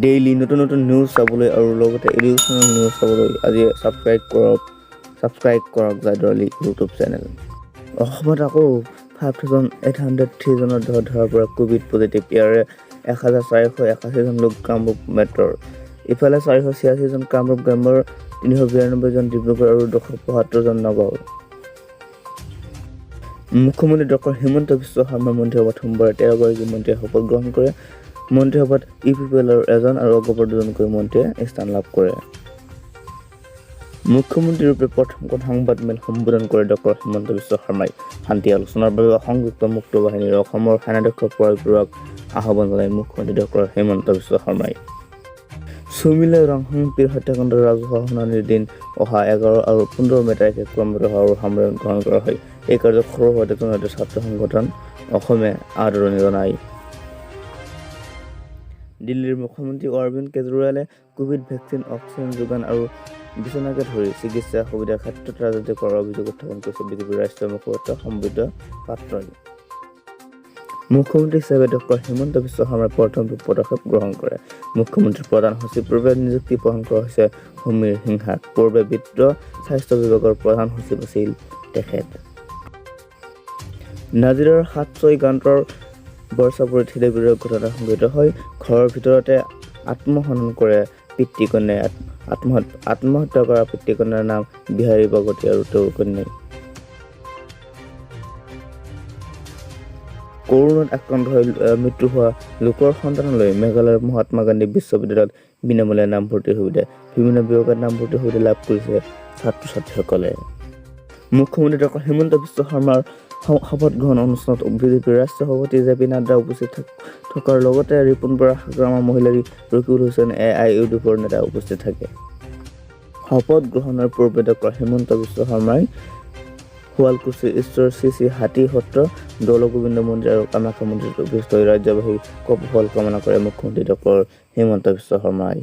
Daily নতুন নতুন news চাবলৈ আৰু লগতে এডুকেশ্যনেল নিউজ চাবলৈ আজি ছাবস্ক্ৰাইব কৰক জাইদুৰ আলী ইউটিউব চেনেল। অসমত আকৌ 5,803 জনৰ ধৰাৰ পৰা কোভিড পজিটিভ। ইয়াৰে 1,481 জন লোক কামৰূপ মেট্ৰৰ। ইফালে 486 জন কামৰূপ গ্ৰাম্যৰ, 392 জন ডিব্ৰুগড় আৰু 275 জন নগাঁৱৰ। মুখ্যমন্ত্ৰী ডক্টৰ হিমন্ত বিশ্ব শৰ্মা মন্ত্ৰীসভাত সোমবাৰে 13গৰাকী মন্ত্ৰীয়ে শপত গ্ৰহণ কৰে। মন্ত্ৰীসভাত ইউপিপিএলৰ এজন আৰু অগপৰ দুজনকৈ মন্ত্ৰীয়ে স্থান লাভ কৰে। মুখ্যমন্ত্ৰীৰূপে প্ৰথমখন সংবাদমেল সম্বোধন কৰে ডক্টৰ হিমন্ত বিশ্ব শৰ্মাই। শান্তি আলোচনাৰ বাবে সংযুক্ত মুক্ত বাহিনীৰ অসমৰ সেনাধ্যক্ষ প্ৰয়োগ কৰোৱাক আহ্বান জনায় মুখ্যমন্ত্ৰী ডক্টৰ হিমন্ত বিশ্ব শৰ্মাই। চুমিলে ৰংহংপীৰ হত্যাকাণ্ডৰ ৰাজহুৱা শুনানিৰ দিন অহা 11 আৰু 15 মে তাৰিখে ক্ৰমান্বয়ে হোৱাৰ সামৰণি গ্ৰহণ কৰা হয়। এই কাৰ্যক সৰুসুৰাতে জনজাতীয় ছাত্ৰ সংগঠন অসমে আদৰণি জনায়। দিল্লীৰ মুখ্যমন্ত্ৰী অৰবিন্দ কেজৰিৱালে কোভিড ভেকচিন, অক্সিজেন যোগান আৰু বিচনাকে ধৰি চিকিৎসা সুবিধাৰ ক্ষেত্ৰত ৰাজনীতি কৰাৰ অভিযোগ উত্থাপন কৰিছে বিজেপিৰ ৰাষ্ট্ৰীয় মুখপাত্ৰ সম্বিত পাত্ৰই। মুখ্যমন্ত্ৰী হিচাপে ডক্টৰ হিমন্ত বিশ্ব শৰ্মাই প্ৰথম পদক্ষেপ গ্ৰহণ কৰে। মুখ্যমন্ত্ৰীৰ প্ৰধান সচিবৰূপে নিযুক্তি প্ৰদান কৰা হৈছে সমীৰ সিংহাক। পূৰ্বে বিত্ত স্বাস্থ্য বিভাগৰ প্ৰধান সচিব আছিল তেখেত। নাজিৰাৰ 7-6 গাঁৱৰ বৰচাপৰিত হৃদয়বিদাৰক ঘটনা সংঘটিত হয়। ঘৰৰ ভিতৰতে আত্মহনন কৰে পিতৃকন্যাই। আত্মহত্যা কৰা পিতৃকন্যাৰ নাম বিহাৰী বগতী আৰু তেওঁৰ কন্যাই। কৰোনাত আক্ৰান্ত হৈ মৃত্যু হোৱা লোকৰ সন্তানলৈ মেঘালয়ৰ মহাত্মা গান্ধী বিশ্ববিদ্যালয়ত বিনামূলীয়া নামভৰ্তিৰ সুবিধা। বিভিন্ন বিভাগত নামভৰ্তিৰ সুবিধা লাভ কৰিছে ছাত্ৰ-ছাত্ৰীসকলে। মুখ্যমন্ত্ৰী ডক্টৰ হিমন্ত বিশ্ব শৰ্মাৰ শপত গ্ৰহণ অনুষ্ঠানত বিজেপিৰ ৰাষ্ট্ৰীয় সভাপতি জে পি নাড্ডা উপস্থিত থকাৰ লগতে ৰিপুন বৰা, হাগ্ৰামা মহিলাৰী, ৰকিবুল হুছেইন, AIUDFৰ নেতা উপস্থিত থাকে। শপত গ্ৰহণৰ পূৰ্বে ডক্টৰ হিমন্ত বিশ্ব শৰ্মাই শুৱালকুছিৰ ঈশ্বৰ শ্ৰী হাতী সত্ৰ, দৌলগোবিন্দ মন্দিৰ আৰু কামাখ্যা মন্দিৰত উপস্থিত হৈ ৰাজ্যবাসীৰ কপফল কামনা কৰে মুখ্যমন্ত্ৰী ডক্টৰ হিমন্ত বিশ্ব শৰ্মাই।